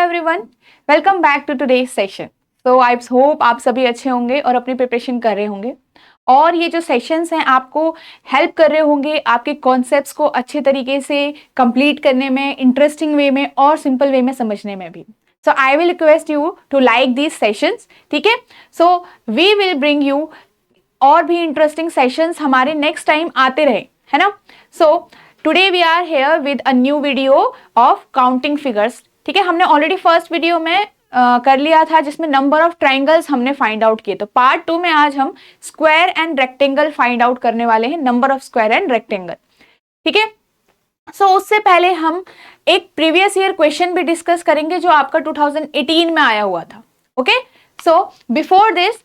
Everyone, welcome back to today's session. So I hope आप सभी अच्छे होंगे और अपनी प्रिपरेशन कर रहे होंगे और ये जो सेशंस हैं आपको हेल्प कर रहे होंगे आपके कॉन्सेप्ट्स को अच्छे तरीके से कंप्लीट करने में, इंटरेस्टिंग वे में और सिंपल वे में समझने में भी। So I will request you to like these sessions, ठीक है। So we will bring you और भी इंटरेस्टिंग सेशंस हमारे नेक्स्ट टाइम आते रहे, है ना। So today we are here with a new video of counting figures, ठीक है। हमने ऑलरेडी फर्स्ट वीडियो में कर लिया था जिसमें नंबर ऑफ ट्राइंगल्स हमने फाइंड आउट किए। तो पार्ट 2 में आज हम square and rectangle find out करने वाले हैं, number of square and rectangle, ठीक है। सो उससे पहले हम एक प्रीवियस ईयर क्वेश्चन भी डिस्कस करेंगे जो आपका 2018 में आया हुआ था। ओके, सो बिफोर दिस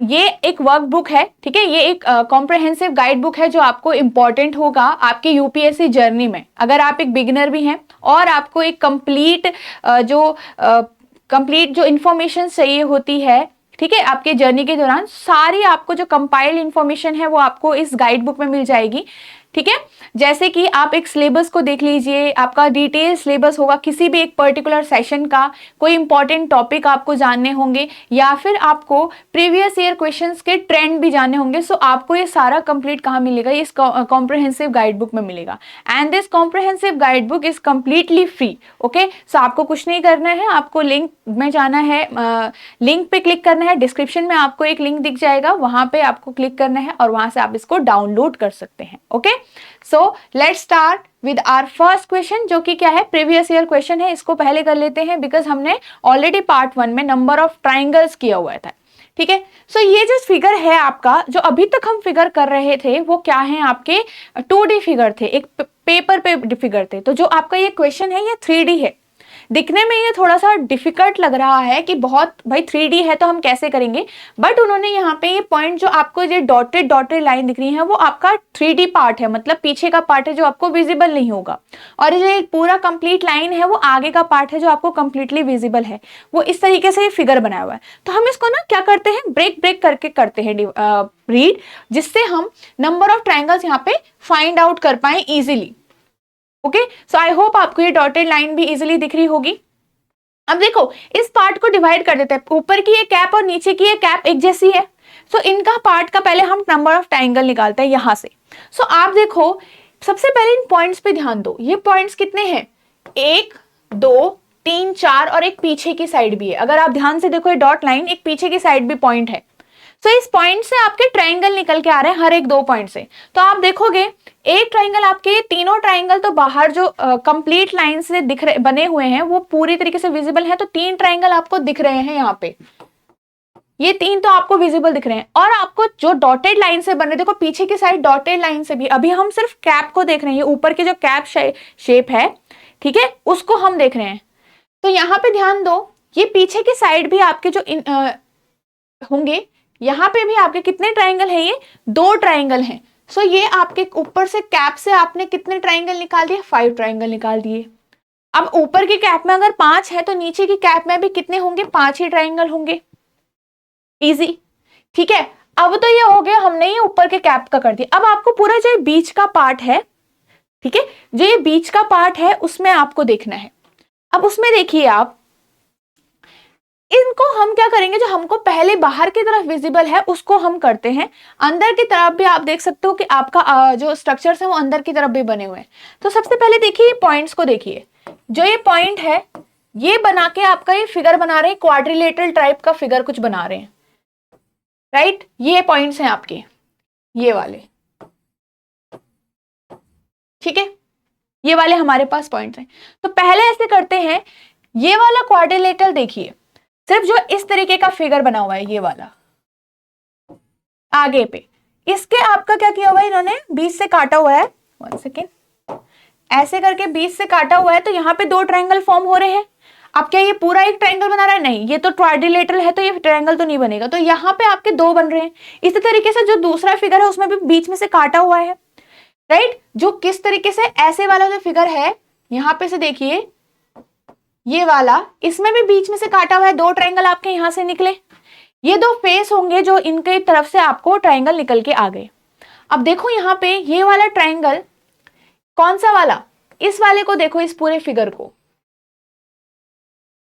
ये एक वर्क बुक है, ठीक है। ये एक कॉम्प्रहेंसिव गाइड बुक है जो आपको इंपॉर्टेंट होगा आपके यूपीएससी जर्नी में। अगर आप एक बिगिनर भी हैं और आपको एक कंप्लीट जो इंफॉर्मेशन चाहिए होती है, ठीक है, आपके जर्नी के दौरान सारी आपको जो कंपाइल्ड इंफॉर्मेशन है वो आपको इस गाइड बुक में मिल जाएगी, ठीक है। जैसे कि आप एक सिलेबस को देख लीजिए, आपका डिटेल सिलेबस होगा किसी भी एक पर्टिकुलर सेशन का, कोई इंपॉर्टेंट टॉपिक आपको जानने होंगे या फिर आपको प्रीवियस ईयर क्वेश्चंस के ट्रेंड भी जानने होंगे। सो आपको ये सारा कंप्लीट कहाँ मिलेगा? इस कॉम्प्रहेंसिव गाइड बुक में मिलेगा। And this comprehensive guide book is completely free. Okay, so आपको कुछ नहीं करना है, आपको लिंक में जाना है, लिंक पे क्लिक करना है। डिस्क्रिप्शन में आपको एक लिंक दिख जाएगा, वहां पे आपको क्लिक करना है और वहां से आप इसको डाउनलोड कर सकते हैं। Okay, so let's start with our first question, जो कि क्या है, प्रीवियस ईयर क्वेश्चन है। इसको पहले कर लेते हैं बिकॉज हमने ऑलरेडी पार्ट 1 में नंबर ऑफ ट्राइंगल्स किया हुआ था, ठीक है। सो ये जो फिगर है आपका, जो अभी तक हम फिगर कर रहे थे वो क्या है, आपके 2D फिगर थे, एक पेपर पे फिगर थे। तो जो आपका ये क्वेश्चन है ये 3D है। दिखने में ये थोड़ा सा डिफिकल्ट लग रहा है कि बहुत भाई 3D है तो हम कैसे करेंगे, बट उन्होंने यहाँ पे ये पॉइंट जो आपको ये डॉटेड लाइन दिख रही है वो आपका 3D पार्ट है, मतलब पीछे का पार्ट है जो आपको विजिबल नहीं होगा, और ये पूरा कंप्लीट लाइन है वो आगे का पार्ट है जो आपको कंप्लीटली विजिबल है। वो इस तरीके से ये फिगर बनाया हुआ है। तो हम इसको ना क्या करते हैं, ब्रेक करके करते हैं रीड, जिससे हम नंबर ऑफ ट्राइंगल्स यहाँ पे फाइंड आउट कर पाए easily. Okay, so I hope आपको ये डॉटेड लाइन भी इजीली दिख रही होगी। अब देखो, इस पार्ट को डिवाइड कर देते हैं, ऊपर की ये कैप और नीचे की ये कैप एक जैसी है। सो इनका पार्ट का पहले हम नंबर ऑफ ट्राइंगल निकालते हैं यहां से। सो आप देखो, सबसे पहले इन पॉइंट्स पे ध्यान दो। ये पॉइंट्स कितने हैं? 1 2 3 4 और एक पीछे की साइड भी है। अगर आप ध्यान से देखो, ये डॉट लाइन, एक पीछे की साइड भी पॉइंट है। तो इस पॉइंट से आपके ट्राइंगल निकल के आ रहे हैं, हर एक 2 पॉइंट से। तो आप देखोगे एक ट्राइंगल, आपके तीनों ट्राइंगल तो बाहर जो कंप्लीट लाइन से दिख रहे बने हुए हैं वो पूरी तरीके से विजिबल है। तो 3 ट्राइंगल आपको दिख रहे हैं यहाँ पे, ये 3 तो आपको विजिबल दिख रहे हैं। और आपको जो डॉटेड लाइन से बने, देखो पीछे की साइड डॉटेड लाइन से भी, अभी हम सिर्फ कैप को देख रहे हैं, ऊपर की जो कैप शेप है, ठीक है, उसको हम देख रहे हैं। तो यहाँ पे ध्यान दो, ये पीछे की साइड भी आपके जो होंगे, यहाँ पे भी आपके कितने ट्राइंगल हैं? ये 2 ट्राइंगल हैं। सो ये आपके ऊपर से कैप से आपने कितने ट्राइंगल निकाल दिए? 5 ट्राइंगल निकाल दिए। अब ऊपर की कैप में अगर 5 है तो नीचे की कैप में भी कितने होंगे? 5 ही ट्राइंगल होंगे। इजी, ठीक है। अब तो ये हो गया, हमने ये ऊपर के कैप का कर दिया। अब आपको पूरा जो बीच का पार्ट है, ठीक है, जो ये बीच का पार्ट है उसमें आपको देखना है। अब उसमें देखिए आप, इनको हम क्या करेंगे, जो हमको पहले बाहर की तरफ विजिबल है उसको हम करते हैं। अंदर की तरफ भी आप देख सकते हो कि आपका जो स्ट्रक्चर्स है वो अंदर की तरफ भी बने हुए हैं। तो सबसे पहले देखिए पॉइंट्स को देखिए, जो ये पॉइंट है ये बना के आपका ये फिगर बना रहे हैं, क्वाड्रिलेटरल टाइप का फिगर कुछ बना रहे हैं, राइट। ये पॉइंट्स हैं आपके, ये वाले, ठीक है, ये वाले हमारे पास पॉइंट्स हैं। तो पहले ऐसे करते हैं, ये वाला क्वाड्रिलेटरल देखिए, सिर्फ जो इस तरीके का फिगर बना हुआ है ये वाला, आगे पे इसके आपका क्या किया हुआ है, इन्होंने 20 से काटा हुआ है। 1 सेकेंड, ऐसे करके 20 से काटा हुआ है। तो यहाँ पे 2 ट्राइंगल फॉर्म हो रहे हैं। अब क्या ये पूरा एक ट्राइंगल बना रहा है? नहीं, ये तो क्वाड्रिलेटरल है तो ये ट्राइंगल तो नहीं बनेगा। तो यहाँ पे आपके 2 बन रहे हैं। इसी तरीके से जो दूसरा फिगर है उसमें भी बीच में से काटा हुआ है, राइट। जो किस तरीके से, ऐसे वाला जो फिगर है यहाँ पे से देखिए, ये वाला, इसमें भी बीच में से काटा हुआ है। 2 ट्राइंगल आपके यहां से निकले। ये 2 फेस होंगे जो इनके तरफ से आपको ट्राइंगल निकल के आ गए। अब देखो यहाँ पे ये वाला ट्राइंगल, कौन सा वाला? इस वाले को देखो, इस पूरे फिगर को,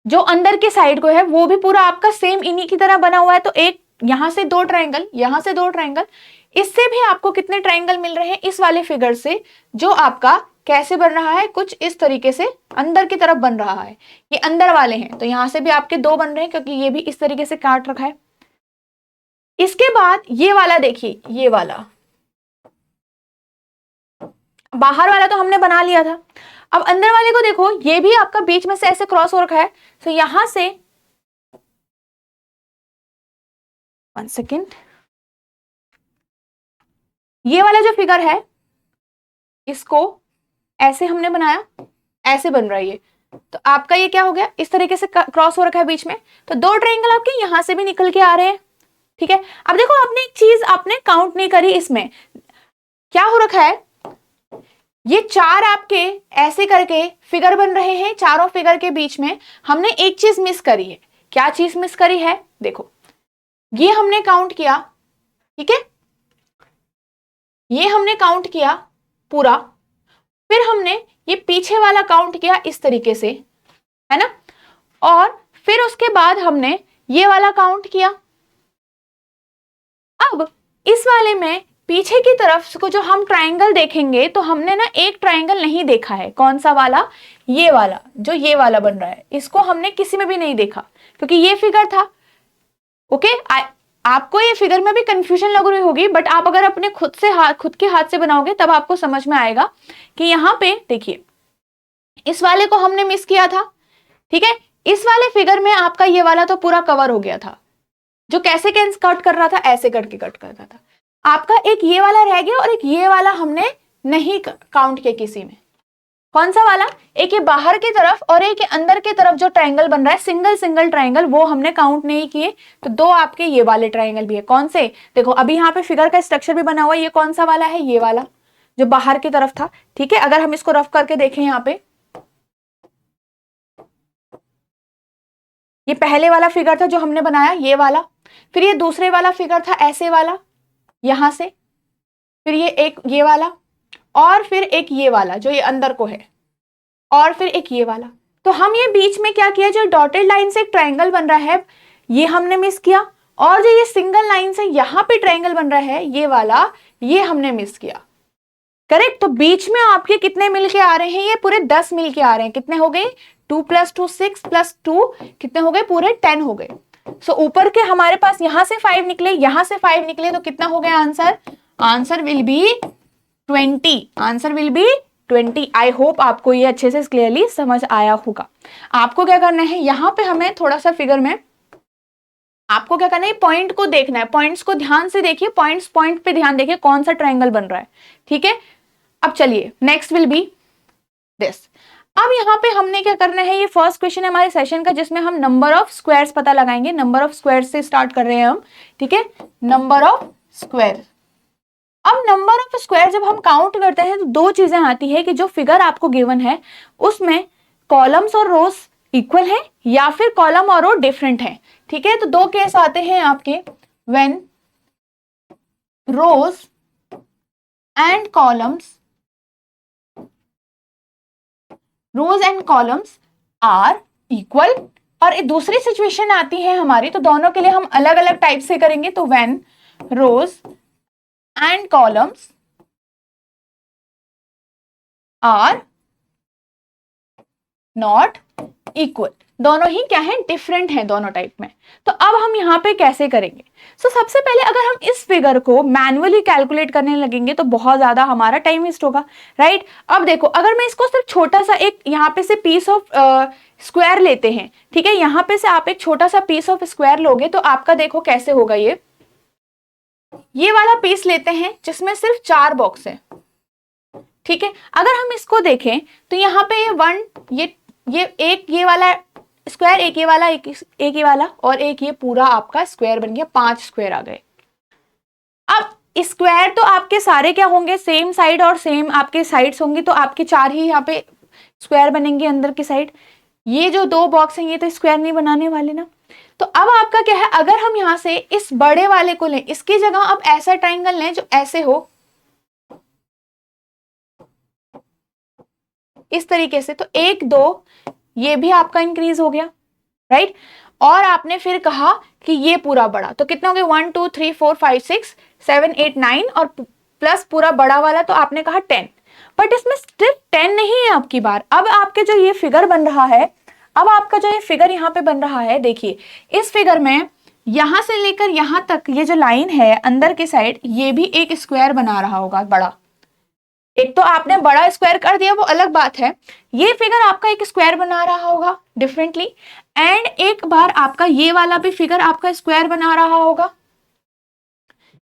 जो अंदर के साइड को है वो भी पूरा आपका सेम इन्हीं की तरह बना हुआ है। तो एक यहां से दो ट्रायंगल, यहां से दो ट्रायंगल, इससे भी आपको कितने ट्रायंगल मिल रहे हैं इस वाले फिगर से, जो आपका कैसे बन रहा है, कुछ इस तरीके से अंदर की तरफ बन रहा है। ये अंदर वाले हैं तो यहां से भी आपके दो बन रहे हैं क्योंकि ये भी इस तरीके से काट रखा है। इसके बाद ये वाला देखिए, ये वाला बाहर वाला तो हमने बना लिया था। अब अंदर वाले को देखो, ये भी आपका बीच में से ऐसे क्रॉस हो रखा है। तो यहां से 1 सेकेंड, ये वाला जो फिगर है इसको ऐसे हमने बनाया, ऐसे बन रहा है ये। तो आपका ये क्या हो गया, इस तरीके से क्रॉस हो रखा है बीच में। तो दो ट्रायंगल आपके यहां से भी निकल के आ रहे हैं। ठीक है, अब देखो आपने एक चीज आपने काउंट नहीं करी, इसमें क्या हो रखा है, ये चार आपके ऐसे करके फिगर बन रहे हैं, चारों फिगर के बीच में हमने एक चीज मिस करी है। क्या चीज मिस करी है, देखो ये हमने काउंट किया, ठीक है, ये हमने काउंट किया पूरा, फिर हमने ये पीछे वाला काउंट किया इस तरीके से, है ना, और फिर उसके बाद हमने ये वाला काउंट किया। अब इस वाले में पीछे की तरफ को जो हम ट्रायंगल देखेंगे तो हमने ना एक ट्रायंगल नहीं देखा है। कौन सा वाला, ये वाला, जो ये वाला बन रहा है, इसको हमने किसी में भी नहीं देखा क्योंकि ये फिगर था। ओके, आपको ये फिगर में भी कंफ्यूजन लग रही होगी, बट आप अगर अपने खुद के हाथ से बनाओगे तब आपको समझ में आएगा कि यहाँ पे देखिए इस वाले को हमने मिस किया था। ठीक है, इस वाले फिगर में आपका ये वाला तो पूरा कवर हो गया था, जो कैसे कट कर रहा था, ऐसे करके कट कर रहा था। आपका एक ये वाला रह गया और एक ये वाला हमने नहीं काउंट किया किसी में। कौन सा वाला, एक ये बाहर की तरफ और एक ये अंदर की तरफ जो ट्रायंगल बन रहा है, सिंगल सिंगल ट्रायंगल, वो हमने काउंट नहीं किए। तो दो आपके ये वाले ट्रायंगल भी है। कौन से, देखो अभी यहाँ पे फिगर का स्ट्रक्चर भी बना हुआ है। ये कौन सा वाला है, ये वाला जो बाहर की तरफ था। ठीक है, अगर हम इसको रफ करके देखें, यहाँ पे ये पहले वाला फिगर था जो हमने बनाया, ये वाला, फिर ये दूसरे वाला फिगर था ऐसे वाला यहां से, फिर ये एक ये वाला, और फिर एक ये वाला जो ये अंदर को है, और फिर एक ये वाला। तो हम ये बीच में क्या किया, जो डॉटेड लाइन से एक ट्रायंगल बन रहा है ये हमने मिस किया, और जो ये सिंगल लाइन से यहां पे ट्रायंगल बन रहा है ये वाला, ये हमने मिस किया। करेक्ट, तो बीच में आपके कितने मिलके आ रहे हैं, ये पूरे 10 मिलके आ रहे हैं। कितने हो गए, 2 + 2 6 + 2 कितने हो गए, पूरे 10 हो गए। सो ऊपर के हमारे पास यहां से 5 निकले, यहां से 5 निकले, तो कितना हो गया answer, answer will be 20, answer will be 20। I hope आपको ये अच्छे से क्लियरली समझ आया होगा। आपको क्या करना है, यहाँ पे हमें थोड़ा सा फिगर में आपको क्या करना है, पॉइंट को देखना है, पॉइंट्स को ध्यान से देखिए, पॉइंट पे ध्यान देखिए कौन सा ट्रायंगल बन रहा है। ठीक है, अब चलिए नेक्स्ट विल बी दिस। अब यहाँ पे हमने क्या करना है, ये फर्स्ट क्वेश्चन है हमारे सेशन का जिसमें हम नंबर ऑफ स्क्वायर्स पता लगाएंगे। नंबर ऑफ स्क्वायर्स से स्टार्ट कर रहे हैं हम। ठीक है, नंबर ऑफ स्क्वायर। अब नंबर ऑफ स्क्वायर जब हम काउंट करते हैं तो दो चीजें आती है कि जो फिगर आपको गिवन है उसमें कॉलम्स और रोज इक्वल है या फिर कॉलम और रो डिफरेंट है। ठीक है, तो दो केस आते हैं आपके, when rows and columns are equal, और दूसरी सिचुएशन आती है हमारी, तो दोनों के लिए हम अलग अलग टाइप से करेंगे। तो when rows and columns are not equal, दोनों ही क्या है, डिफरेंट हैं दोनों टाइप में। तो अब हम यहाँ पे कैसे करेंगे, सबसे पहले अगर हम इस फिगर को मैन्युअली कैलकुलेट करने लगेंगे तो बहुत ज्यादा हमारा टाइम वेस्ट होगा, राइट। अब देखो अगर मैं इसको सिर्फ छोटा सा एक यहाँ पे से पीस ऑफ स्क्वायर लेते हैं, ठीक है, यहाँ पे से आप एक छोटा सा पीस ऑफ स्क्वायर लोगे तो आपका देखो कैसे होगा, ये वाला पीस लेते हैं जिसमें सिर्फ 4 बॉक्स है। ठीक है, अगर हम इसको देखें तो यहाँ पे ये एक ये वाला स्क्वायर, एक ये वाला, एक ये वाला, और एक ये पूरा आपका स्क्वायर बन गया, 5 स्क्वायर आ गए। अब स्क्वायर तो आपके सारे क्या होंगे, सेम साइड और सेम आपके साइड्स होंगी, तो आपके 4 ही यहाँ पे स्क्वायर बनेंगे अंदर की साइड। ये जो 2 बॉक्स हैं ये तो स्क्वायर नहीं बनाने वाले ना। तो अब आपका क्या है, अगर हम यहाँ से इस बड़े वाले को लें, इसकी जगह आप ऐसा ट्रायंगल लें जो ऐसे हो, इस तरीके से, तो 1 2 ये भी आपका इंक्रीज हो गया। राइट। और आपने फिर कहा कि ये पूरा बड़ा, तो कितना हो गया 1 2 3 4 5 6 7 8 9 और प्लस पूरा बड़ा वाला, तो आपने कहा 10। बट इसमें सिर्फ 10 नहीं है आपकी बार, अब आपके जो ये फिगर बन रहा है, अब आपका जो ये फिगर यहाँ पे बन रहा है, देखिए इस फिगर में यहां से लेकर यहां तक ये जो लाइन है अंदर की साइड, ये भी एक स्क्वायर बना रहा होगा बड़ा। एक तो आपने बड़ा स्क्वायर कर दिया वो अलग बात है, ये फिगर आपका एक स्क्वायर बना रहा होगा डिफरेंटली, एंड एक बार आपका ये वाला भी फिगर आपका स्क्वायर बना रहा होगा।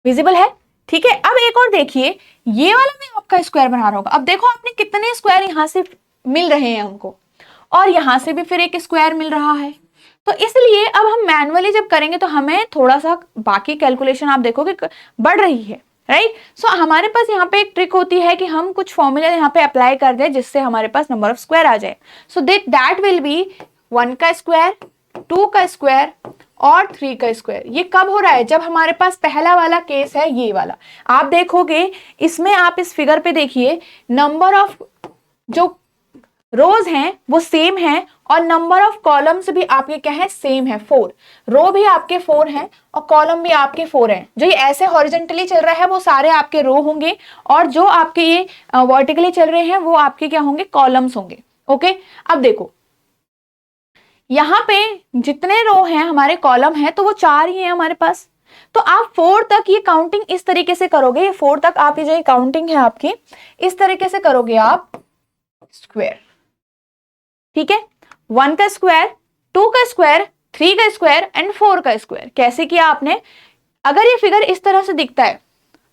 विजिबल है? ठीक है। अब एक और देखिए, ये वाला भी आपका स्क्वायर बना रहा होगा। अब देखो आपने कितने स्क्वायर यहां से मिल रहे हैं हमको, और यहां से भी फिर एक स्क्वायर मिल रहा है। तो इसलिए अब हम मैनुअली जब करेंगे तो हमें थोड़ा सा बाकी कैलकुलेशन आप देखोगे बढ़ रही है, राइट। सो हमारे पास यहाँ पे एक ट्रिक होती है कि हम कुछ फॉर्मूला यहाँ पे अप्लाई कर दें जिससे हमारे पास नंबर ऑफ स्क्वायर आ जाए। सो दैट विल बी 1 का स्क्वायर, 2 का स्क्वायर और 3 का स्क्वायर। ये कब हो रहा है? जब हमारे पास पहला वाला केस है, ये वाला। आप देखोगे इसमें, आप इस फिगर पे देखिए, नंबर ऑफ जो रोज हैं वो सेम है और नंबर ऑफ कॉलम्स भी आपके क्या है? सेम है, 4। रो भी आपके 4 हैं और कॉलम भी आपके 4 हैं। जो ये ऐसे हॉरिजॉन्टली चल रहा है वो सारे आपके रो होंगे, और जो आपके ये वर्टिकली चल रहे हैं वो आपके क्या होंगे? कॉलम्स होंगे। ओके, अब देखो यहाँ पे जितने रो हैं हमारे कॉलम है तो वो 4 ही हैं हमारे पास। तो आप 4 तक ये काउंटिंग इस तरीके से करोगे, 4 तक आप ये जो काउंटिंग है आपकी इस तरीके से करोगे आप स्क्वायर। ठीक है, 1 का स्क्वायर, 2 का स्क्वायर, 3 का स्क्वायर एंड 4 का स्क्वायर। कैसे किया आपने? अगर ये फिगर इस तरह से दिखता है,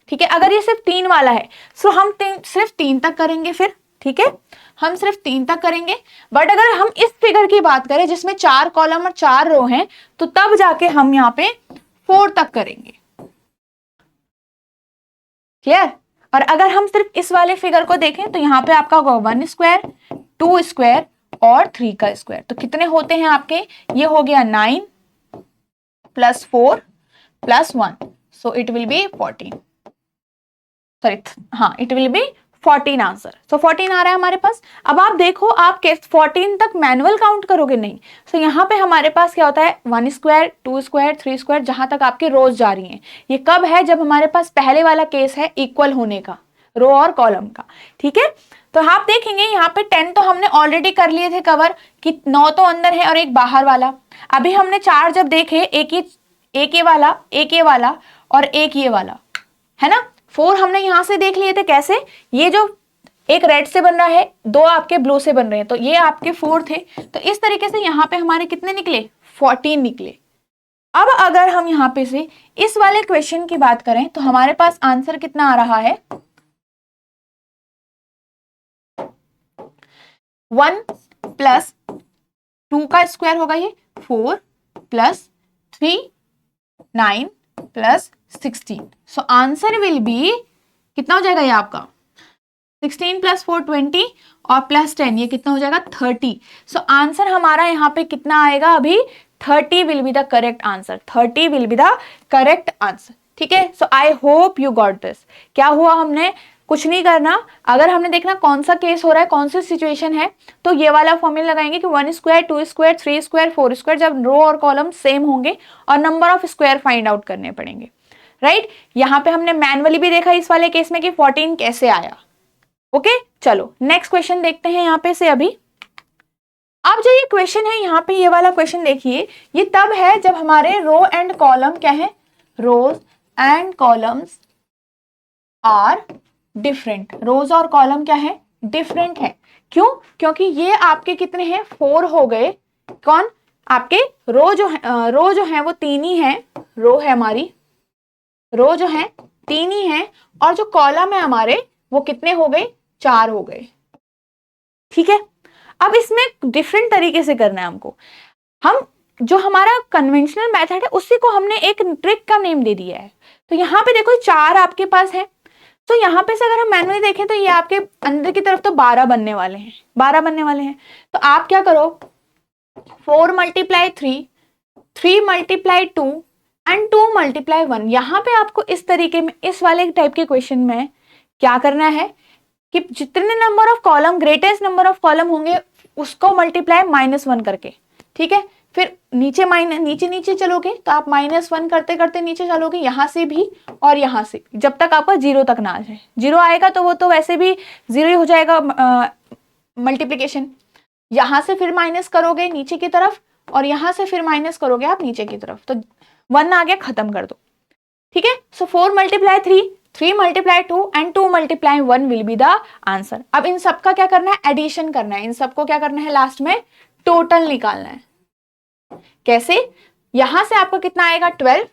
ठीक है, अगर ये सिर्फ 3 वाला है तो हम सिर्फ 3 तक करेंगे फिर, ठीक है, हम सिर्फ 3 तक करेंगे। बट अगर हम इस फिगर की बात करें जिसमें 4 कॉलम और 4 रो हैं, तो तब जाके हम यहाँ पे 4 तक करेंगे। क्लियर? और अगर हम सिर्फ इस वाले फिगर को देखें तो यहाँ पे आपका होगा 1 स्क्वायर, 2 स्क्वायर और 3 का स्क्वायर। तो कितने होते हैं आपके? ये हो गया 9 plus 4 plus 1, so it will be 14। Sorry, हाँ, इट विल बी 14 आंसर। सो 14 आ रहा है हमारे पास। अब आप देखो, आप 14 तक मैनुअल काउंट करोगे नहीं। सो यहाँ पे हमारे पास क्या होता है? 1 स्क्वायर, 2 स्क्वायर, 3 स्क्वायर, जहां तक आपके रोज जा रही हैं। ये कब है? जब हमारे पास पहले वाला केस है इक्वल होने का, रो और कॉलम का। ठीक है, तो आप देखेंगे यहाँ पे 10 तो हमने ऑलरेडी कर लिए थे कवर, कि 9 तो अंदर है और एक बाहर वाला। अभी हमने 4 जब देखे, एक ये वाला, एक ये वाला और एक ये वाला, है ना। 4 हमने यहां से देख लिए थे। कैसे? ये जो एक रेड से बन रहा है, 2 आपके ब्लू से बन रहे हैं, तो ये आपके 4 थे। तो इस तरीके से यहाँ पे हमारे कितने निकले? 14 निकले। अब अगर हम यहाँ पे से इस वाले क्वेश्चन की बात करें तो हमारे पास आंसर कितना आ रहा है? 1 प्लस 2 का स्क्वायर होगा ये 4 plus 3 9 plus 16। So answer will be कितना हो जाएगा? ये आपका 16 प्लस 4 20 और प्लस 10 ये कितना हो जाएगा? 30। सो आंसर हमारा यहाँ पे कितना आएगा? अभी 30 will be the correct answer. 30 will be the correct answer. ठीक है, so I hope you got this. क्या हुआ? हमने कुछ नहीं करना। अगर हमने देखना कौन सा केस हो रहा है, कौन सी सिचुएशन है, तो ये वाला फॉर्मूला लगाएंगे कि 1 स्क्वायर, 2 स्क्वायर, 3 स्क्वायर, 4 स्क्वायर, जब रो और कॉलम सेम होंगे और number of square find out करने पड़ेंगे, राइट। यहाँ पे हमने मैनुअली भी देखा इस वाले केस में कि 14 कैसे आया। ओके, चलो नेक्स्ट क्वेश्चन देखते हैं यहाँ पे से। अभी अब जो ये क्वेश्चन है यहाँ पे, ये वाला क्वेश्चन देखिए, ये तब है जब हमारे रो एंड कॉलम क्या है? रोज एंड कॉलम्स आर डिफरेंट। रोज और कॉलम क्या है? डिफरेंट है। क्यों? क्योंकि ये आपके कितने हैं? 4 हो गए। कौन? आपके रो जो है वो 3 ही है। रो है हमारी, रो जो है 3 ही है, और जो कॉलम है हमारे वो कितने हो गए? 4 हो गए। ठीक है, अब इसमें डिफरेंट तरीके से करना है हमको। हम जो हमारा कन्वेंशनल मेथड है उसी को हमने एक ट्रिक का नेम दे दिया है। तो यहाँ पे देखो 4 आपके पास है, तो यहाँ पे से अगर हम मैनुअली देखें तो ये आपके अंदर की तरफ तो 12 बनने वाले हैं, 12 बनने वाले हैं। तो आप क्या करो, 4 मल्टीप्लाई 3, 3 मल्टीप्लाई 2 एंड 2 मल्टीप्लाई 1। यहाँ पे आपको इस तरीके में, इस वाले टाइप के क्वेश्चन में क्या करना है कि जितने number of column, greatest number of column होंगे उसको मल्टीप्लाई -1 करके। ठीक है, फिर नीचे नीचे चलोगे तो आप -1 करते करते नीचे चलोगे, यहाँ से भी और यहाँ से, जब तक आपका 0 तक ना आ जाए। 0 आएगा तो वो तो वैसे भी 0 ही हो जाएगा मल्टीप्लीकेशन। यहाँ से फिर माइनस करोगे नीचे की तरफ, और यहाँ से फिर माइनस करोगे आप नीचे की तरफ, तो 1 आ गया, खत्म कर दो। ठीक है, सो 4 × 3, 3 × 2 and 2 × 1 will be the answer. अब इन सबका क्या करना है, एडिशन करना है, इन सबको क्या करना है, लास्ट में टोटल निकालना है। कैसे, यहां से आपका कितना आएगा 12,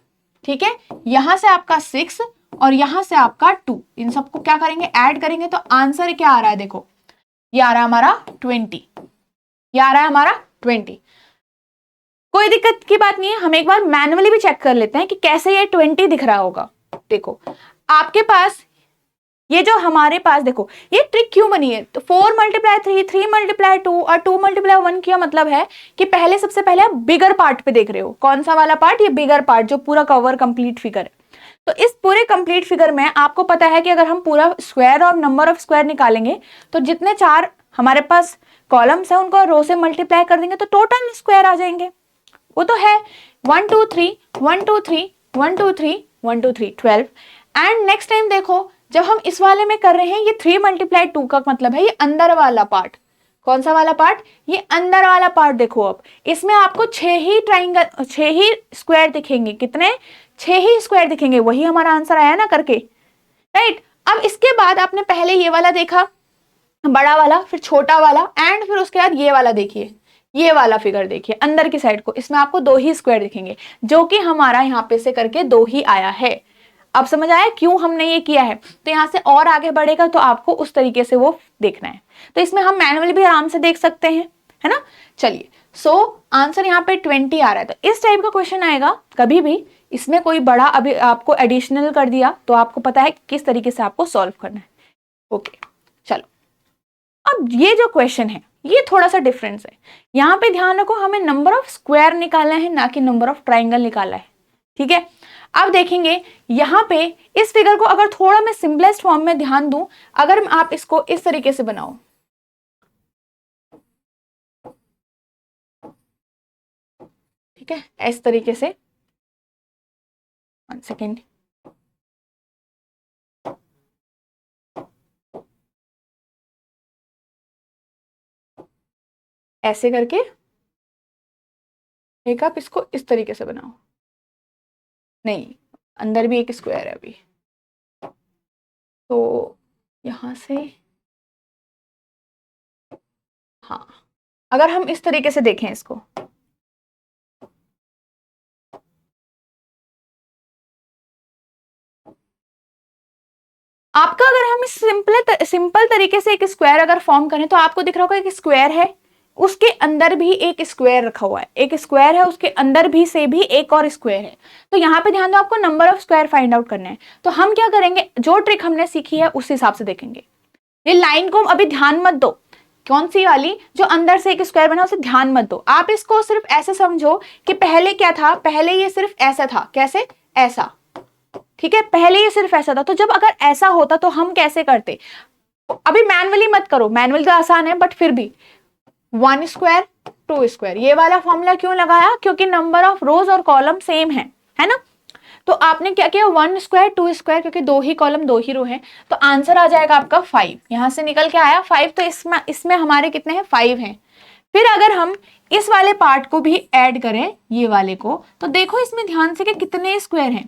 ठीक है, यहां से आपका 6 और यहां से आपका 2, इन सबको क्या करेंगे, ऐड करेंगे, तो आंसर क्या आ रहा है, देखो ये आ रहा है हमारा 20, ये आ रहा है हमारा 20। कोई दिक्कत की बात नहीं है, हम एक बार मैन्युअली भी चेक कर लेते हैं कि कैसे ये 20 दिख रहा होगा। देखो आपके पास ये जो हमारे पास, देखो ये ट्रिक क्यों बनी है, तो 4 × 3, 3 × 2 और 2 × 1 का मतलब है कि पहले सबसे पहले आप बिगर पार्ट पे देख रहे हो। कौन सा वाला पार्ट, ये बिगर पार्ट जो पूरा कवर कंप्लीट फिगर है। तो इस पूरे कंप्लीट फिगर में आपको पता है कि अगर हम पूरा स्क्वायर और नंबर ऑफ स्क्वायर निकालेंगे तो जितने 4 हमारे पास कॉलम्स है उनको रो से मल्टीप्लाई कर देंगे तो टोटल स्क्वायर आ जाएंगे। वो तो है 1 2 3 1 2 3 1 2 3 1 2 3 12। एंड नेक्स्ट टाइम देखो जब हम इस वाले में कर रहे हैं, ये 3 × 2 का मतलब है ये अंदर वाला पार्ट। कौन सा वाला पार्ट, ये अंदर वाला पार्ट। देखो अब इसमें आपको 6 ही ट्राइंगल, 6 ही स्क्वायर दिखेंगे। कितने, 6 ही स्क्वायर दिखेंगे। वही हमारा आंसर आया ना करके, राइट। अब इसके बाद आपने पहले ये वाला देखा, बड़ा वाला, फिर छोटा वाला, एंड फिर उसके बाद ये वाला देखिए, ये वाला फिगर देखिए अंदर की साइड को, इसमें आपको 2 ही स्क्वायर दिखेंगे, जो कि हमारा यहाँ पे से करके 2 ही आया है। अब समझ आया क्यों हमने ये किया है। तो यहाँ से और आगे बढ़ेगा तो आपको उस तरीके से वो देखना है। तो इसमें हम मैनुअली भी आराम से देख सकते हैं, है ना। चलिए, सो आंसर यहाँ पे 20 आ रहा है। तो इस टाइप का क्वेश्चन आएगा कभी भी, इसमें कोई बड़ा अभी आपको एडिशनल कर दिया तो आपको पता है किस तरीके से आपको सॉल्व करना है। ओके, चलो अब ये जो क्वेश्चन है ये थोड़ा सा डिफरेंस है। यहाँ पे ध्यान रखो, हमें नंबर ऑफ स्क्वायर निकालना है, ना कि नंबर ऑफ ट्राइंगल निकालना है। ठीक है, अब देखेंगे यहाँ पे इस फिगर को अगर थोड़ा मैं सिंपलेस्ट फॉर्म में ध्यान दूं, अगर आप इसको इस तरीके से बनाओ, ठीक है, इस तरीके से, 1 सेकेंड, ऐसे करके एक आप इसको इस तरीके से बनाओ। नहीं, अंदर भी एक स्क्वायर है अभी, तो यहां से, हाँ, अगर हम इस तरीके से देखें इसको, आपका अगर हम इस सिंपल तरीके से एक स्क्वायर अगर फॉर्म करें तो आपको दिख रहा होगा एक स्क्वायर है, उसके अंदर भी एक स्क्वायर रखा हुआ है, एक स्क्वायर है उसके अंदर भी से भी एक और स्क्वायर है। तो यहाँ पे ध्यान दो, आपको number of square find out करना है। तो हम क्या करेंगे, जो ट्रिक हमने सीखी है उस हिसाब से देखेंगे। ये लाइन को अभी ध्यान मत दो, कौन सी वाली, जो अंदर से एक स्क्वायर बना उसे ध्यान मत दो। आप इसको सिर्फ ऐसे समझो कि पहले क्या था, पहले ये सिर्फ ऐसा था, कैसे, ऐसा, ठीक है, पहले ये सिर्फ ऐसा था। तो जब अगर ऐसा होता तो हम कैसे करते, अभी मैनुअली मत करो, मैनुअली तो आसान है, बट फिर भी 1 स्क्वायर 2 स्क्वायर, ये वाला फॉर्मूला क्यों लगाया, क्योंकि नंबर ऑफ रोज और कॉलम सेम है ना। तो आपने क्या किया, 1 स्क्वायर 2 स्क्वायर, क्योंकि 2 ही कॉलम 2 ही रो है, तो आंसर आ जाएगा आपका 5। यहां से निकल के आया 5, तो इसमें हमारे कितने हैं, 5 हैं। फिर अगर हम इस वाले पार्ट को भी ऐड करें, ये वाले को, तो देखो इसमें ध्यान से कि कितने स्क्वायर हैं।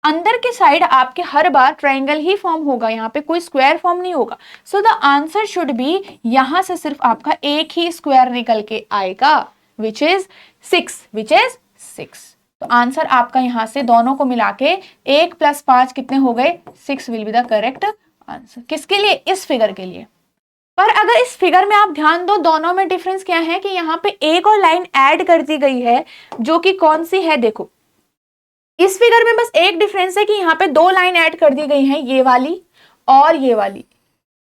अंदर के साइड आपके हर बार ट्रायंगल ही फॉर्म होगा, यहाँ पे कोई स्क्वायर फॉर्म नहीं होगा। So the answer should be, यहां से सिर्फ आपका एक ही स्क्वायर निकल के आएगा, विच इज 6। तो आंसर आपका यहां से दोनों को मिला के 1 + 5 कितने हो गए, 6 will be the correct answer. किसके लिए, इस फिगर के लिए। पर अगर इस फिगर में आप ध्यान दो, दोनों में डिफरेंस क्या है कि यहाँ पे एक और लाइन ऐड कर दी गई है, जो कि कौन सी है, देखो इस फिगर में बस एक डिफरेंस है कि यहाँ पे 2 लाइन ऐड कर दी गई हैं, ये वाली और ये वाली,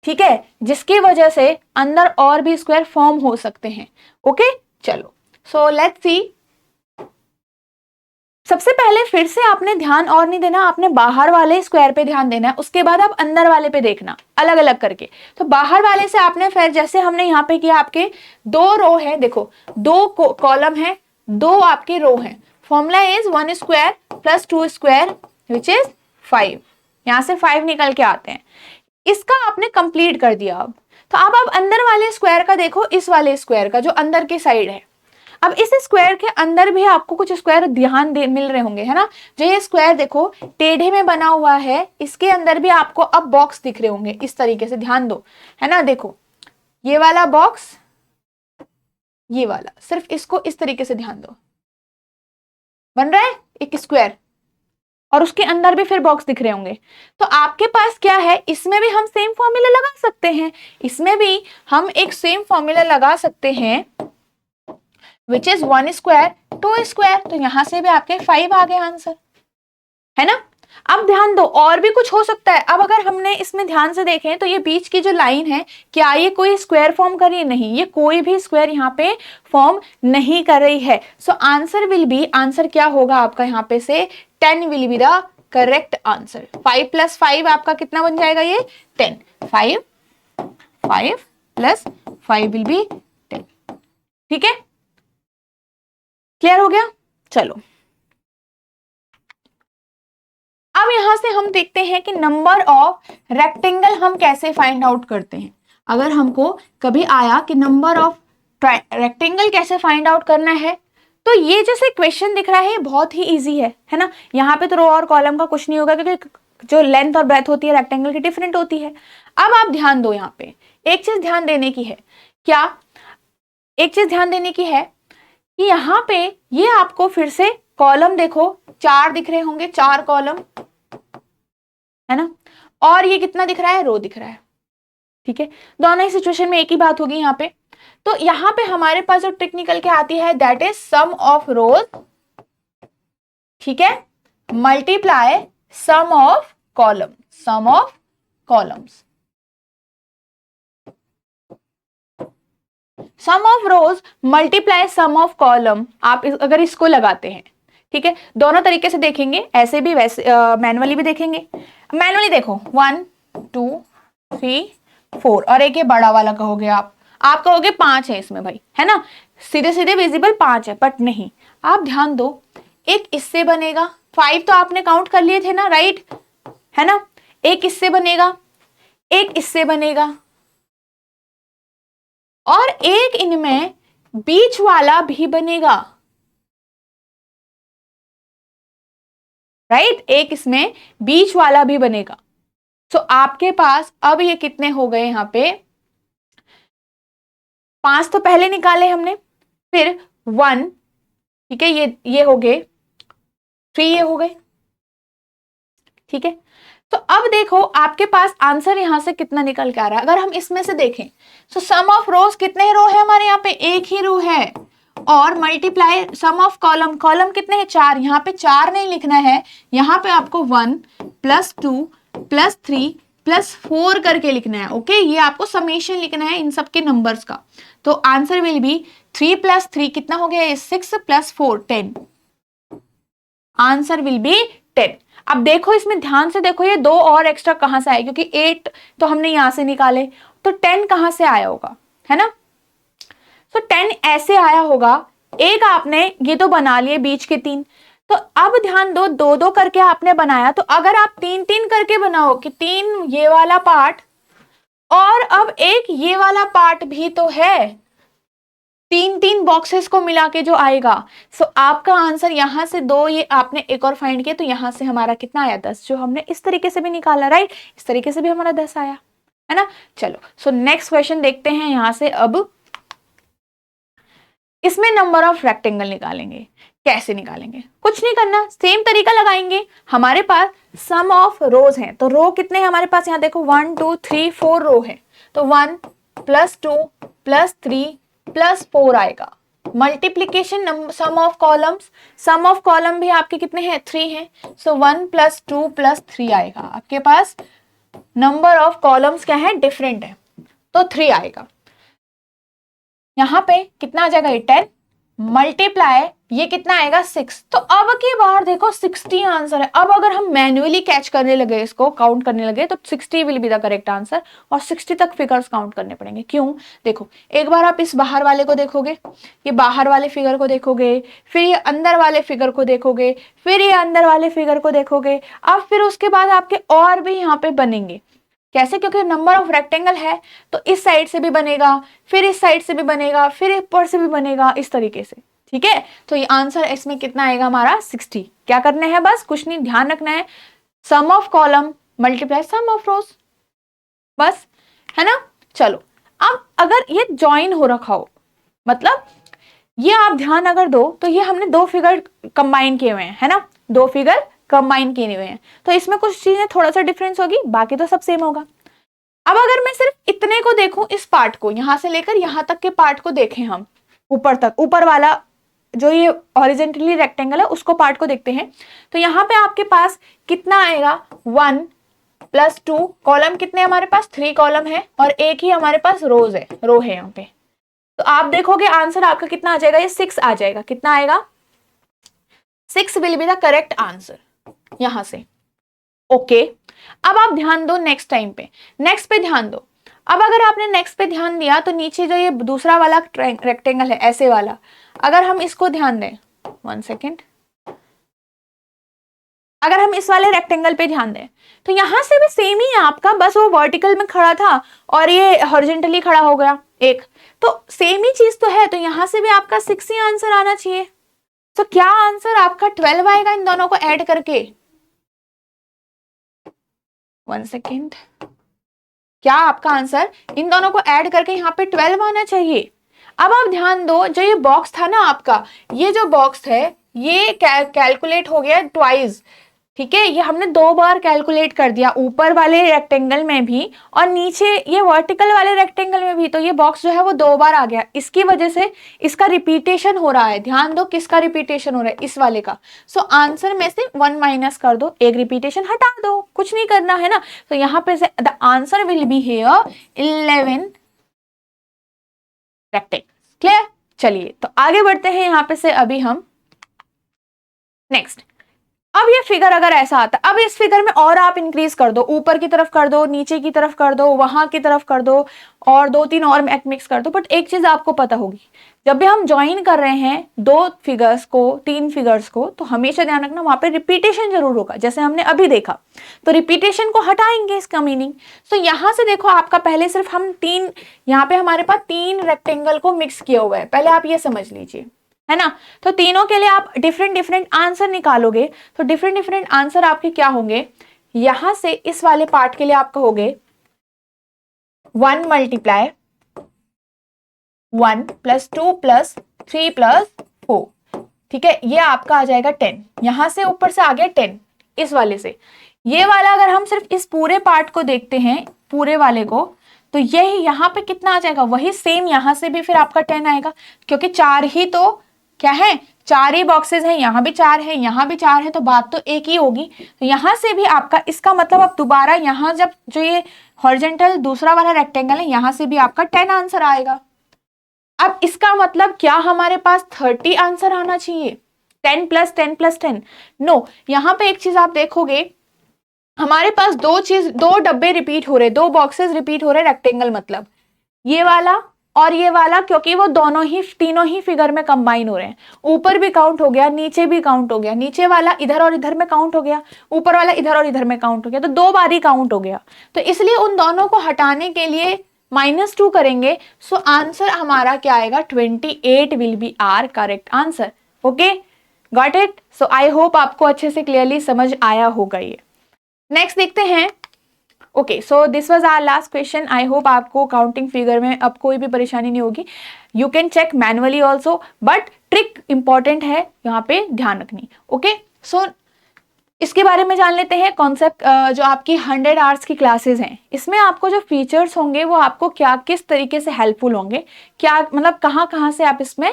ठीक है, जिसकी वजह से अंदर और भी स्क्वायर फॉर्म हो सकते हैं। ओके, चलो, सो लेट्स सी। सबसे पहले फिर से आपने ध्यान और नहीं देना, आपने बाहर वाले स्क्वायर पे ध्यान देना है, उसके बाद आप अंदर वाले पे देखना, अलग अलग करके। तो बाहर वाले से आपने फिर, जैसे हमने यहाँ पे किया, आपके 2 रो है, देखो 2 कॉलम है, दो आपके रो हैं। Formula is 1 square plus 2 square which is 5। यहां से 5 निकल के आते हैं। इसका आपने कंप्लीट कर दिया। अब तो अब आप अंदर वाले स्क्वायर का देखो, इस वाले स्क्वायर का जो अंदर की साइड है। अब इस स्क्वायर के अंदर भी आपको कुछ स्क्वायर ध्यान दे मिल रहे होंगे, है ना। जो ये स्क्वायर देखो टेढ़े में बना हुआ है, इसके अंदर भी आपको अब बॉक्स दिख रहे होंगे इस तरीके से, ध्यान दो, है ना। देखो ये वाला बॉक्स, ये वाला, सिर्फ इसको इस तरीके से ध्यान दो, बन रहा है एक स्क्वायर, और उसके अंदर भी फिर बॉक्स दिख रहे होंगे। तो आपके पास क्या है, इसमें भी हम सेम फॉर्मूला लगा सकते हैं, इसमें भी हम एक सेम फॉर्मूला लगा सकते हैं विच इज 1 स्क्वायर 2 स्क्वायर। तो यहां से भी आपके 5 आ गए आंसर, है ना। अब ध्यान दो, और भी कुछ हो सकता है। अब अगर हमने इसमें ध्यान से देखें तो ये बीच की जो लाइन है, क्या ये कोई स्क्वायर फॉर्म कर रही है? नहीं, ये कोई भी स्क्वायर यहाँ पे फॉर्म नहीं कर रही है। So answer will be, answer क्या होगा आपका यहाँ पे से 10 will be the correct answer. 5 + 5 आपका कितना बन जाएगा? ये 10। 5 + 5 विल बी 10। ठीक है, क्लियर हो गया। चलो अब यहां से हम देखते हैं कि नंबर ऑफ रेक्टेंगल हम कैसे फाइंड आउट करते हैं। अगर हमको कभी आया कि नंबर ऑफ रेक्टेंगल कैसे फाइंड आउट करना है, तो ये जैसे क्वेश्चन दिख रहा है ये बहुत ही इजी है ना। यहाँ पे तो रो और कॉलम का कुछ नहीं होगा, क्योंकि जो लेंथ और ब्रेथ होती है रेक्टेंगल की डिफरेंट होती है। अब आप ध्यान दो, यहाँ पे एक चीज ध्यान देने की है। क्या? एक चीज ध्यान देने की है कि यहाँ पे ये आपको फिर से कॉलम देखो 4 दिख रहे होंगे, 4 कॉलम, है ना। और ये कितना दिख रहा है? रो दिख रहा है। ठीक है, दोनों ही सिचुएशन में एक ही बात होगी यहाँ पे। तो यहाँ पे हमारे पास जो ट्रिक निकल के आती है that is sum of rows, ठीक है, multiply sum of column, sum of columns. Sum of rows multiply sum of column, आप अगर इसको लगाते हैं, ठीक है, दोनों तरीके से देखेंगे, ऐसे भी वैसे मैनुअली भी देखेंगे। मैनुअली देखो 1 2 3 4, और एक ये बड़ा वाला कहोगे आप कहोगे 5 है इसमें भाई, है ना, सीधे सीधे विजिबल 5 है, बट नहीं। आप ध्यान दो, एक इससे बनेगा, 5 तो आपने काउंट कर लिए थे ना, राइट, है ना। एक इससे बनेगा, एक इससे बनेगा, और एक इनमें बीच वाला भी बनेगा, राइट, एक इसमें बीच वाला भी बनेगा। तो आपके पास अब ये कितने हो गए यहाँ पे? 5 तो पहले निकाले हमने, फिर 1, ठीक है, ये हो गए 3, ये हो गए, ठीक है। तो अब देखो आपके पास आंसर यहां से कितना निकल के आ रहा है। अगर हम इसमें से देखें तो सम ऑफ रोज, कितने रो है हमारे यहाँ पे? एक ही रो है, और multiply sum of column, column कितने हैं? 4। यहाँ पे 4 नहीं लिखना है, यहाँ पे आपको 1 + 2 + 3 + 4 करके लिखना है। ओके, ये आपको समेशन लिखना है इन सब के नंबर्स का। तो आंसर विल बी 3 + 3 कितना हो गया? 6 + 4 10। Answer will be 10। अब देखो इसमें ध्यान से देखो, ये 2 और एक्स्ट्रा कहां से आए, क्योंकि 8 तो हमने यहां से निकाले, तो 10 कहां से आया होगा, है ना। तो 10 ऐसे आया होगा, एक आपने ये तो बना लिए बीच के 3, तो अब ध्यान दो, 2-2 करके आपने बनाया, तो अगर आप 3-3 करके बनाओ कि 3 ये वाला पार्ट और अब एक ये वाला पार्ट भी तो है, 3-3 बॉक्सेस को मिला के जो आएगा। सो आपका आंसर यहां से 2, ये आपने एक और फाइंड किया, तो यहां से हमारा कितना आया? 10, जो हमने इस तरीके से भी निकाला, राइट, इस तरीके से भी हमारा 10 आया, है ना। चलो, सो नेक्स्ट क्वेश्चन देखते हैं यहां से। अब इसमें नंबर ऑफ रेक्टेंगल निकालेंगे। कैसे निकालेंगे? कुछ नहीं करना, सेम तरीका लगाएंगे। हमारे पास सम ऑफ रोज हैं, तो रो कितने हैं हमारे पास? यहाँ देखो 1 2 3 4 रो है, तो 1 + 2 + 3 + 4 आएगा। Multiplication sum of columns, sum of column भी आपके कितने हैं? 3 हैं, सो 1 + 2 + 3 आएगा। आपके पास नंबर ऑफ कॉलम्स क्या है? डिफरेंट है, तो 3 आएगा। यहाँ पे कितना आ जाएगा? ये 10, मल्टीप्लाई ये कितना आएगा 6। तो अब की बार देखो 60 आंसर है। अब अगर हम मैन्युअली कैच करने लगे, इसको काउंट करने लगे, तो 60 will be the correct answer और 60 तक फिगर्स काउंट करने पड़ेंगे। क्यों? देखो एक बार आप इस बाहर वाले को देखोगे, ये बाहर वाले फिगर को देखोगे, फिर ये अंदर वाले फिगर को देखोगे, फिर ये अंदर वाले फिगर को देखोगे, अब फिर उसके बाद आपके और भी यहाँ पे बनेंगे। कैसे? क्योंकि नंबर ऑफ रेक्टेंगल है तो इस साइड से भी बनेगा, फिर इस साइड से भी बनेगा, फिर ऊपर से भी बनेगा, इस तरीके से। ठीक है, तो ये आंसर इसमें कितना आएगा हमारा 60। क्या करना है? बस कुछ नहीं, ध्यान रखना है sum of column multiply sum of rows, बस, है ना। चलो अब अगर ये ज्वाइन हो रखा हो, मतलब ये आप ध्यान अगर दो तो ये हमने दो फिगर कंबाइन किए हुए हैं, है ना, दो फिगर कंबाइन किए हुए हैं, तो इसमें कुछ चीजें थोड़ा सा डिफरेंस होगी, बाकी तो सब सेम होगा। अब अगर मैं सिर्फ इतने को देखूं, इस पार्ट को यहां से लेकर यहां तक के पार्ट को देखें हम, ऊपर तक, ऊपर वाला जो ये हॉरिजेंटली रेक्टेंगल है उसको पार्ट को देखते हैं, तो यहाँ पे आपके पास कितना आएगा 1 + 2, कॉलम कितने हमारे पास 3 कॉलम है और एक ही हमारे पास रोज है, रो है यहाँ पे। तो आप देखोगे आंसर आपका कितना आ जाएगा, ये 6 आ जाएगा। कितना आएगा? 6 will be the correct answer यहां से। ओके, अब आप ध्यान दो नेक्स्ट टाइम पे, नेक्स्ट पे ध्यान दो। अब अगर आपने नेक्स्ट पे ध्यान दिया तो नीचे जो ये दूसरा वाला रेक्टेंगल है ऐसे वाला, अगर हम इसको ध्यान दें, 1 सेकेंड, अगर हम इस वाले रेक्टेंगल पे ध्यान दें तो यहां से भी सेम ही है आपका, बस वो वर्टिकल में खड़ा था और ये हॉरिजेंटली खड़ा हो गया एक, तो सेम ही चीज तो है, तो यहां से भी आपका 6 ही आंसर आना चाहिए। तो क्या आंसर आपका 12 आएगा इन दोनों को ऐड करके? 1 सेकेंड, क्या आपका आंसर इन दोनों को ऐड करके यहाँ पे 12 आना चाहिए। अब आप ध्यान दो, जो ये बॉक्स था ना आपका, ये जो बॉक्स है ये कैलकुलेट हो गया ट्वाइस। ठीक है, ये हमने 2 बार कैलकुलेट कर दिया, ऊपर वाले रेक्टेंगल में भी और नीचे ये वर्टिकल वाले रेक्टेंगल में भी, तो ये बॉक्स जो है वो 2 बार आ गया। इसकी वजह से इसका रिपीटेशन हो रहा है। ध्यान दो किसका रिपीटेशन हो रहा है? इस वाले का। सो आंसर में से 1 माइनस कर दो, एक रिपीटेशन हटा दो, कुछ नहीं करना है ना। तो यहाँ पे से the answer will be here 11 rectangle. Clear? चलिए तो आगे बढ़ते हैं यहाँ पे से अभी हम नेक्स्ट। अब ये फिगर अगर ऐसा आता है, अब इस फिगर में और आप इंक्रीज कर दो, ऊपर की तरफ कर दो, नीचे की तरफ कर दो, वहां की तरफ कर दो और 2-3 और मिक्स कर दो। बट एक चीज आपको पता होगी, जब भी हम ज्वाइन कर रहे हैं 2 फिगर्स को, 3 फिगर्स को, तो हमेशा ध्यान रखना वहां पे रिपीटेशन जरूर होगा, जैसे हमने अभी देखा। तो रिपीटेशन को हटाएंगे इसका मीनिंग। तो यहां से देखो आपका पहले सिर्फ हम 3, यहाँ पे हमारे पास 3 रेक्टेंगल को मिक्स किया हुआ है, पहले आप ये समझ लीजिए, है ना। तो तीनों के लिए आप डिफरेंट आंसर निकालोगे, तो डिफरेंट आंसर आपके क्या होंगे, यहां से इस वाले पार्ट के लिए आप कहोगे 1 × 1 + 2 + 3 + 4। ठीक है, ये आपका आ जाएगा 10, यहां से ऊपर से आ गया 10 इस वाले से। ये वाला अगर हम सिर्फ इस पूरे पार्ट को देखते हैं, पूरे वाले को, तो यही यहाँ पे कितना आ जाएगा, वही सेम यहां से भी फिर आपका 10 आएगा, क्योंकि 4 ही तो क्या है, 4 ही बॉक्सेस हैं, यहाँ भी 4 है, यहाँ भी 4 है, तो बात तो एक ही होगी। तो यहाँ से भी आपका, इसका मतलब अब दोबारा यहाँ जब जो ये हॉरिजॉन्टल दूसरा वाला रेक्टेंगल है, यहाँ से भी आपका 10 आंसर आएगा। अब इसका मतलब क्या हमारे पास 30 आंसर आना चाहिए, 10 + 10 + 10? नो, यहाँ पे एक चीज आप देखोगे, हमारे पास 2 डब्बे रिपीट हो रहे, 2 बॉक्सेस रिपीट हो रहे रेक्टेंगल, मतलब ये वाला और ये वाला, क्योंकि वो तीनों ही फिगर में कंबाइन हो रहे हैं। ऊपर भी काउंट हो गया, नीचे भी काउंट हो गया, नीचे वाला इधर और इधर में काउंट हो गया, ऊपर वाला इधर और इधर में काउंट हो गया, तो 2 बार ही काउंट हो गया। तो इसलिए उन दोनों को हटाने के लिए -2 करेंगे। सो आंसर हमारा क्या आएगा, 28 will be our correct answer. Okay, got it? So I hope आपको अच्छे से क्लियरली समझ आया होगा ये। नेक्स्ट देखते हैं। Okay, so this was our last question. I hope आपको काउंटिंग फिगर में अब कोई भी परेशानी नहीं होगी। You can check manually also, but trick important है यहाँ पे ध्यान रखनी। ओके, सो इसके बारे में जान लेते हैं। कॉन्सेप्ट जो आपकी 100 आवर्स की क्लासेस हैं, इसमें आपको जो फीचर्स होंगे वो आपको क्या किस तरीके से हेल्पफुल होंगे, क्या मतलब कहाँ से आप इसमें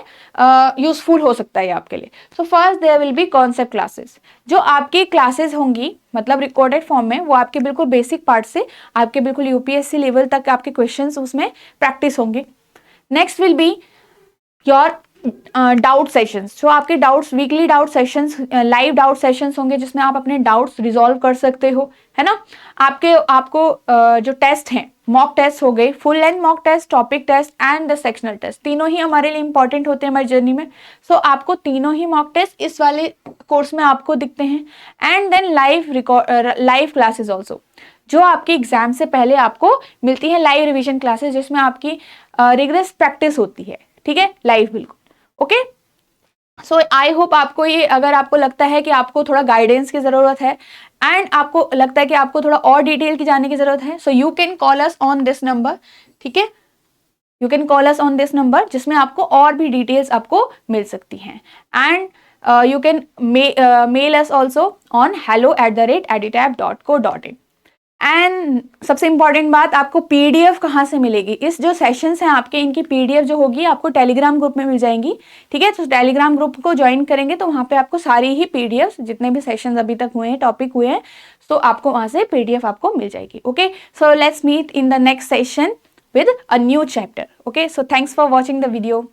यूजफुल हो सकता है आपके लिए। So first there will be concept classes. जो आपकी क्लासेस होंगी मतलब रिकॉर्डेड फॉर्म में, वो आपके बिल्कुल बेसिक पार्ट से आपके बिल्कुल यूपीएससी लेवल तक आपके क्वेश्चंस उसमें प्रैक्टिस होंगे। Next will be your doubt sessions, जो आपके doubts, weekly doubt sessions, live doubt sessions होंगे जिसमें आप अपने डाउट्स रिजॉल्व कर सकते हो, है ना। आपको जो टेस्ट हैं, मॉक टेस्ट हो गए, full length mock test, topic test and the sectional test, तीनों ही हमारे लिए इंपॉर्टेंट होते हैं हमारी जर्नी में। सो आपको तीनों ही मॉक टेस्ट इस वाले कोर्स में आपको दिखते हैं। And then live classes also, जो आपके एग्जाम से पहले आपको मिलती है लाइव रिवीजन क्लासेस, जिसमें आपकी रिगरस प्रैक्टिस होती है, ठीक है, लाइव बिल्कुल। ओके, सो आई होप आपको ये, अगर आपको लगता है कि आपको थोड़ा गाइडेंस की जरूरत है एंड आपको लगता है कि आपको थोड़ा और डिटेल की जानने की जरूरत है, so you can call us on this number, ठीक है, you can call us on this number, जिसमें आपको और भी डिटेल्स आपको मिल सकती हैं। And you can mail us also on hello@editap.co.in। एंड सबसे इंपॉर्टेंट बात, आपको पीडीएफ कहाँ से मिलेगी, इस जो सेशंस हैं आपके, इनकी पीडीएफ जो होगी आपको टेलीग्राम ग्रुप में मिल जाएंगी, ठीक है। तो टेलीग्राम ग्रुप को ज्वाइन करेंगे तो वहाँ पे आपको सारी ही पीडीएफ, जितने भी सेशंस अभी तक हुए हैं, टॉपिक हुए हैं, तो आपको वहाँ से पीडीएफ आपको मिल जाएगी। Okay, so let's meet in the next session with a new chapter. Okay, so thanks for watching the video.